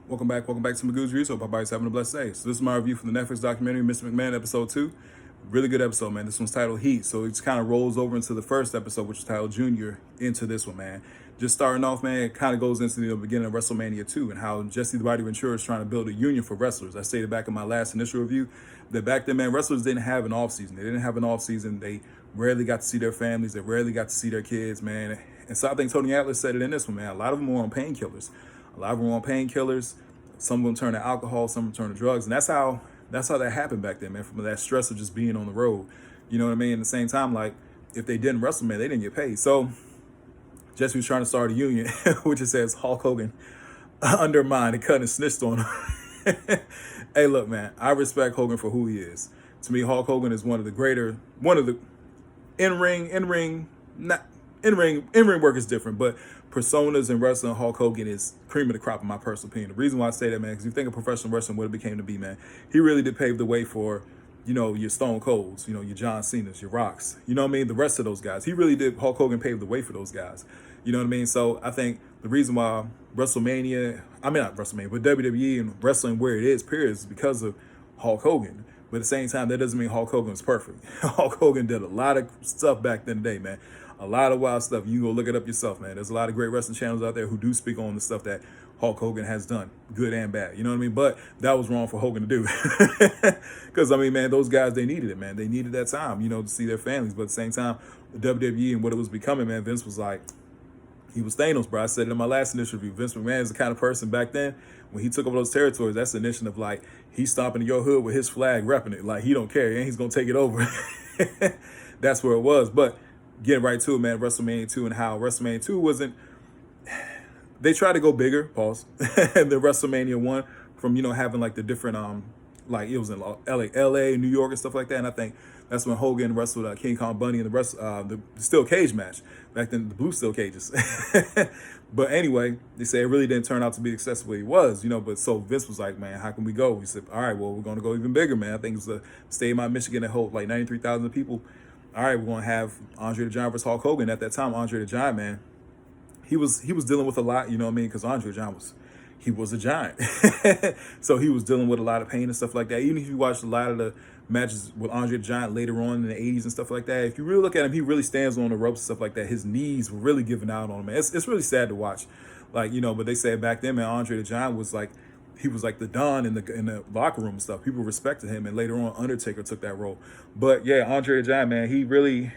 Welcome back to Magoo's Reviews. Hope everybody's having a blessed day. So this is my review for the Netflix documentary, Mr. McMahon, episode 2. Really good episode, man. This one's titled Heat. So it just kind of rolls over into the first episode, which is titled Junior, into this one, man. Just starting off, man, it kind of goes into the beginning of WrestleMania 2 and how Jesse the Body Ventura is trying to build a union for wrestlers. I stated back in my last initial review that back then, man, wrestlers didn't have an off season. They didn't have an off season. They rarely got to see their families. They rarely got to see their kids, man. And so I think Tony Atlas said it in this one, man. A lot of them were on painkillers. A lot of them were on painkillers. Some of them turn to alcohol, some of them turn to drugs, and that's how that happened back then, man. From that stress of just being on the road, you know what I mean. At the same time, like if they didn't wrestle, man, they didn't get paid. So Jesse was trying to start a union, which it says Hulk Hogan undermined and cut and snitched on him. Hey, look, man, I respect Hogan for who he is. To me, Hulk Hogan is one of the in-ring work is different, but personas in wrestling, Hulk Hogan is cream of the crop in my personal opinion. The reason why I say that, man, because you think of professional wrestling, what it became to be, man, he really did pave the way for, your Stone Colds, your John Cena's, your Rocks, you know what I mean? The rest of those guys. He really did, Hulk Hogan paved the way for those guys. You know what I mean? So I think the reason why not WrestleMania, but WWE and wrestling where it is, period, is because of Hulk Hogan. But at the same time, that doesn't mean Hulk Hogan was perfect. Hulk Hogan did a lot of stuff back then today, man. A lot of wild stuff. You can go look it up yourself, man. There's a lot of great wrestling channels out there who do speak on the stuff that Hulk Hogan has done, good and bad. You know what I mean? But that was wrong for Hogan to do. Because, man, those guys, they needed it, man. They needed that time, to see their families. But at the same time, the WWE and what it was becoming, man, Vince was like, he was Thanos, bro. I said it in my last initial review. Vince McMahon is the kind of person back then, when he took over those territories, that's the initiative of like, he's stomping in your hood with his flag, repping it. Like, he don't care, and he's going to take it over. That's where it was. But getting right to it, man, WrestleMania 2 and how WrestleMania 2 wasn't, they tried to go bigger, pause, than WrestleMania 1 from, having like the different, like it was in LA, New York and stuff like that. And I think that's when Hogan wrestled King Kong Bundy in the steel cage match. Back then, the blue steel cages. But anyway, they say it really didn't turn out to be the successful way it was, but so Vince was like, man, how can we go? We said, all right, well, we're going to go even bigger, man. I think it was a stadium out in Michigan that hold like 93,000 people. All right, we're going to have Andre the Giant versus Hulk Hogan. At that time, Andre the Giant, man, he was dealing with a lot, you know what I mean? Because Andre the Giant was a giant. So he was dealing with a lot of pain and stuff like that. Even if you watch a lot of the matches with Andre the Giant later on in the 80s and stuff like that, if you really look at him, he really stands on the ropes and stuff like that. His knees were really giving out on him, man. It's really sad to watch. Like, but they said back then, man, Andre the Giant was like, he was like the Don in the locker room and stuff. People respected him, and later on, Undertaker took that role. But yeah, Andre the Giant, man, he really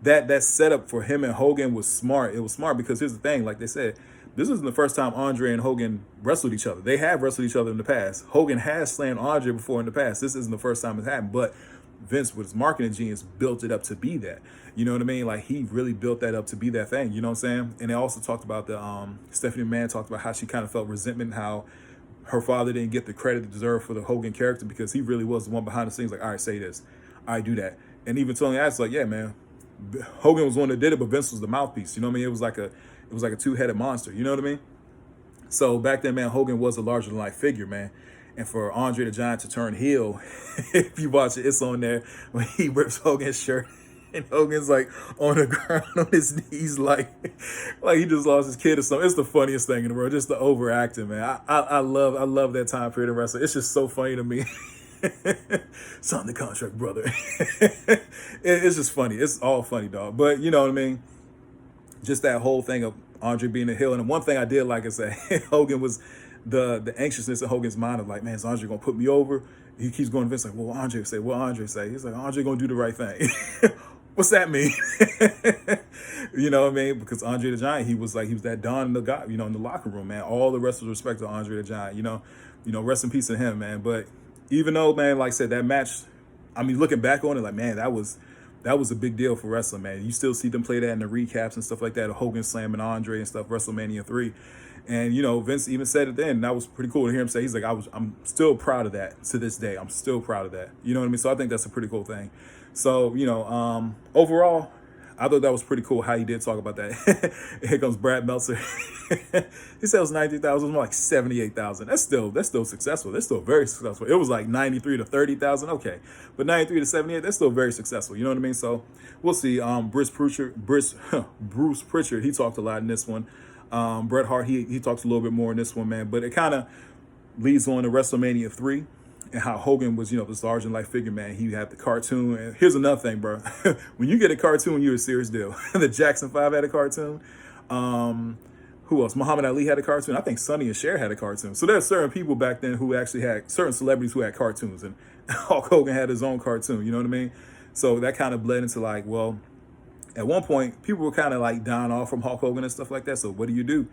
that setup for him and Hogan was smart. It was smart because here's the thing, like they said, this isn't the first time Andre and Hogan wrestled each other. They have wrestled each other in the past. Hogan has slammed Andre before in the past. This isn't the first time it's happened, but Vince, with his marketing genius, built it up to be that. You know what I mean? Like, he really built that up to be that thing. You know what I'm saying? And they also talked about Stephanie McMahon talked about how she kind of felt resentment, how her father didn't get the credit deserved for the Hogan character because he really was the one behind the scenes. Like, all right, say this. All right, do that. And even Tony Atlas, like, yeah, man, Hogan was the one that did it, but Vince was the mouthpiece. You know what I mean? It was like a two-headed monster. You know what I mean? So back then, man, Hogan was a larger-than-life figure, man. And for Andre the Giant to turn heel, if you watch it, it's on there when he rips Hogan's shirt. And Hogan's like on the ground on his knees, like he just lost his kid or something. It's the funniest thing in the world, just the overacting, man. I love that time period of wrestling. It's just so funny to me. Sign the contract, brother. It's just funny. It's all funny, dog. But you know what I mean? Just that whole thing of Andre being a heel. And one thing I did like is that Hogan was the anxiousness in Hogan's mind of like, man, is Andre gonna put me over? He keeps going to Vince like, what Andre say? What Andre say? He's like, Andre gonna do the right thing. What's that mean? You know what I mean? Because Andre the Giant, he was that Don in the guy, in the locker room, man. All the wrestlers respected Andre the Giant. Rest in peace to him, man. But even though, man, like I said, that match, looking back on it, like, man, that was a big deal for wrestling, man. You still see them play that in the recaps and stuff like that. Hogan slamming Andre and stuff, WrestleMania 3. And, Vince even said it then, and that was pretty cool to hear him say. He's like, I'm still proud of that to this day. I'm still proud of that. You know what I mean? So I think that's a pretty cool thing. So, overall, I thought that was pretty cool how he did talk about that. Here comes Brad Meltzer. He said it was 90,000, more like 78,000. That's still successful. That's still very successful. It was like 93 to 30,000. Okay. But 93 to 78, that's still very successful. You know what I mean? So we'll see. Bruce Pritchard, he talked a lot in this one. Bret Hart, he talks a little bit more in this one, man. But it kind of leads on to WrestleMania 3 and how Hogan was, this larger than life figure, man. He had the cartoon. And here's another thing, bro. When you get a cartoon, you're a serious deal. The Jackson 5 had a cartoon. Who else? Muhammad Ali had a cartoon. I think Sonny and Cher had a cartoon. So there are certain people back then who actually had, certain celebrities who had cartoons. And Hulk Hogan had his own cartoon, you know what I mean? So that kind of bled into like, well, at one point, people were kind of like dying off from Hulk Hogan and stuff like that. So what do?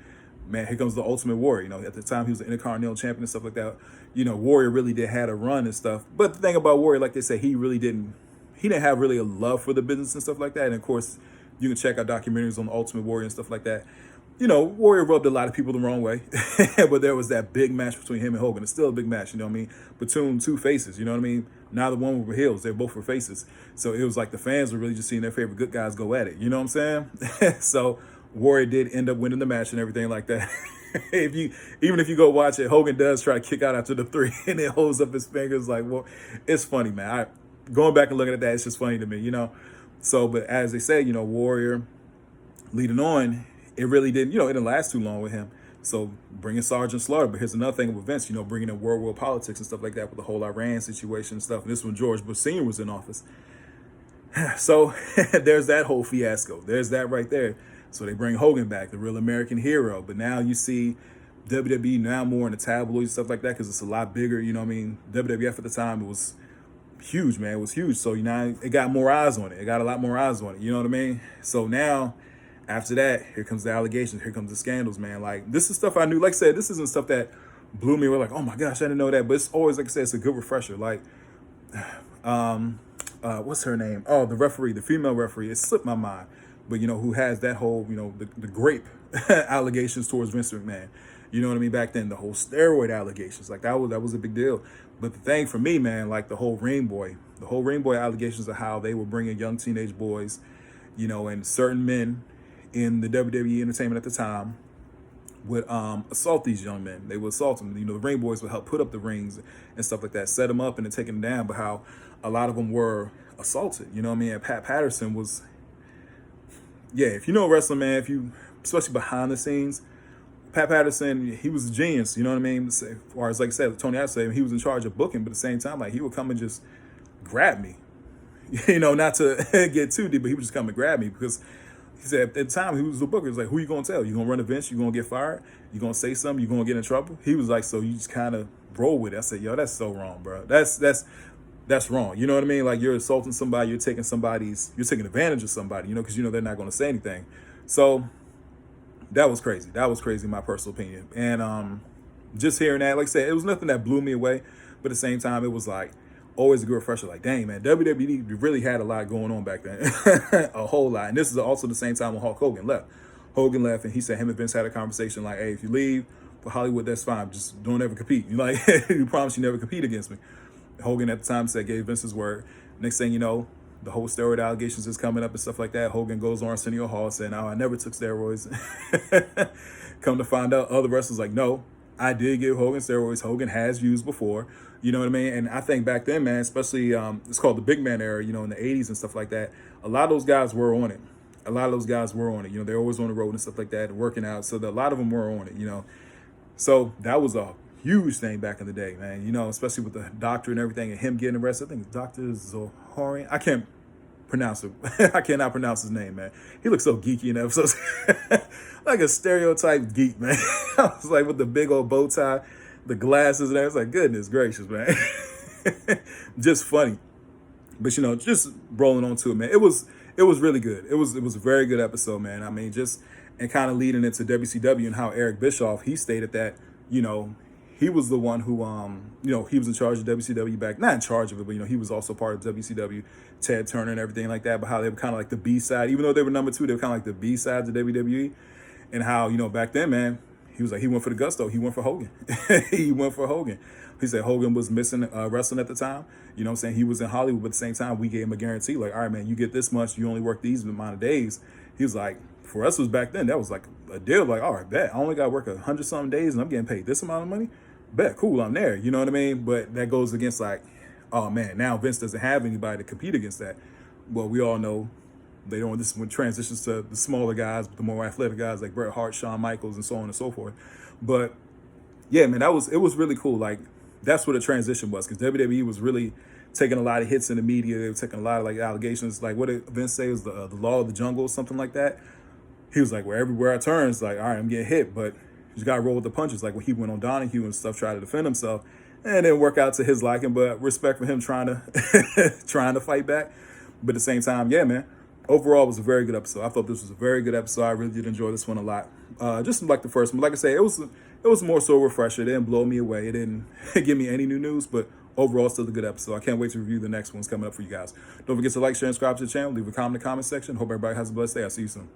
Man, here comes the Ultimate Warrior. At the time he was the Intercontinental Champion and stuff like that. Warrior really did had a run and stuff. But the thing about Warrior, like they say, he didn't have really a love for the business and stuff like that. And of course, you can check out documentaries on the Ultimate Warrior and stuff like that. Warrior rubbed a lot of people the wrong way. But there was that big match between him and Hogan. It's still a big match, you know what I mean? Between two faces, you know what I mean? Neither one were heels. They both were faces. So it was like the fans were really just seeing their favorite good guys go at it. You know what I'm saying? So Warrior did end up winning the match and everything like that. Even if you go watch it, Hogan does try to kick out after the 3 and then holds up his fingers like, well, it's funny, man. Going back and looking at that, it's just funny to me, So, but as they say, Warrior leading on, it really didn't, it didn't last too long with him. So bringing Sergeant Slaughter, but here's another thing with Vince, bringing in world politics and stuff like that with the whole Iran situation and stuff. And this when George Bush Sr. was in office. So there's that whole fiasco. There's that right there. So they bring Hogan back, the real American hero. But now you see WWE now more in the tabloids and stuff like that because it's a lot bigger. You know what I mean? WWF at the time, it was huge, man. It was huge. So, it got more eyes on it. It got a lot more eyes on it. You know what I mean? So now, after that, here comes the allegations. Here comes the scandals, man. Like, this is stuff I knew. Like I said, this isn't stuff that blew me away. Like, oh my gosh, I didn't know that. But it's always, like I said, it's a good refresher. Like, what's her name? Oh, the referee, the female referee. It slipped my mind. But, who has that whole, the grape allegations towards Vince McMahon. You know what I mean? Back then, the whole steroid allegations, like that was a big deal. But the thing for me, man, like the whole Ring Boy allegations of how they were bringing young teenage boys, and certain men in the WWE entertainment at the time would assault these young men. They would assault them. The Ring Boys would help put up the rings and stuff like that, set them up and then take them down. But how a lot of them were assaulted. You know what I mean? And Pat Patterson was, if you know wrestling, man, especially behind the scenes, Pat Patterson, he was a genius, you know what I mean? As far as, like I said, Tony I said, he was in charge of booking, but at the same time, like, he would come and just grab me. Not to get too deep, but he would just come and grab me because he said at the time he was the booker. He's like, who you going to tell? You going to run events? You going to get fired? You going to say something? You going to get in trouble? He was like, so you just kind of roll with it. I said, yo, that's so wrong, bro. That's wrong. You know what I mean? Like, you're assaulting somebody, you're taking advantage of somebody, because they're not going to say anything. So that was crazy. That was crazy, in my personal opinion. And just hearing that, like I said, it was nothing that blew me away. But at the same time, it was like always a good refresher. Like, dang, man, WWE really had a lot going on back then. A whole lot. And this is also the same time when Hulk Hogan left. Hogan left, and he said him and Vince had a conversation like, hey, if you leave for Hollywood, that's fine. Just don't ever compete. You promise you never compete against me. Hogan at the time gave Vince his word. Next thing you know, the whole steroid allegations is coming up and stuff like that. Hogan goes on Arsenio Hall saying, I never took steroids. Come to find out, other wrestlers like, no, I did give Hogan steroids. Hogan has used before. You know what I mean? And I think back then, man, especially it's called the big man era, in the 80s and stuff like that. A lot of those guys were on it. They're always on the road and stuff like that, working out. So a lot of them were on it, So that was a huge thing back in the day, man, especially with the doctor and everything and him getting arrested. I think it's Dr. Zoharian. I can't pronounce it. I cannot pronounce his name, man. He looks so geeky in episodes. Like a stereotype geek, man. I was like with the big old bow tie, the glasses and everything. I was like, goodness gracious, man. Just funny. But, just rolling on to it, man. It was really good. It was a very good episode, man. I mean, and kind of leading into WCW and how Eric Bischoff, he stated that, he was the one who, he was in charge of WCW back, not in charge of it, but, he was also part of WCW, Ted Turner and everything like that, but how they were kind of like the B-side, even though they were number 2, they were kind of like the B-sides of WWE, and how, back then, man, he was like, he went for the gusto, he went for Hogan. He went for Hogan. He said Hogan was missing wrestling at the time, you know what I'm saying? He was in Hollywood, but at the same time, we gave him a guarantee, like, all right, man, you get this much, you only work these amount of days. He was like, for us, it was back then, that was like a deal, like, all right, bet, I only got to work 100-something days, and I'm getting paid this amount of money. Bet, cool, I'm there. You know what I mean? But that goes against like, oh man, now Vince doesn't have anybody to compete against that. Well, we all know Later on, this is when transitions to the smaller guys, the more athletic guys like Bret Hart, Shawn Michaels, and so on and so forth. But yeah, man, it was really cool. Like that's what a transition was, because WWE was really taking a lot of hits in the media. They were taking a lot of like allegations, like what did Vince say was the law of the jungle, something like that. He was like, well, everywhere I turn, it's like, all right, I'm getting hit, but you just got to roll with the punches. Like when he went on Donahue and stuff, tried to defend himself, and it didn't work out to his liking. But respect for him trying to trying to fight back. But at the same time, yeah, man. Overall, it was a very good episode. I thought this was a very good episode. I really did enjoy this one a lot. Just like the first one. Like I say, it was more so a refresher. It didn't blow me away. It didn't give me any new news, but overall, still a good episode. I can't wait to review the next ones coming up for you guys. Don't forget to like, share, and subscribe to the channel. Leave a comment in the comment section. Hope everybody has a blessed day. I'll see you soon.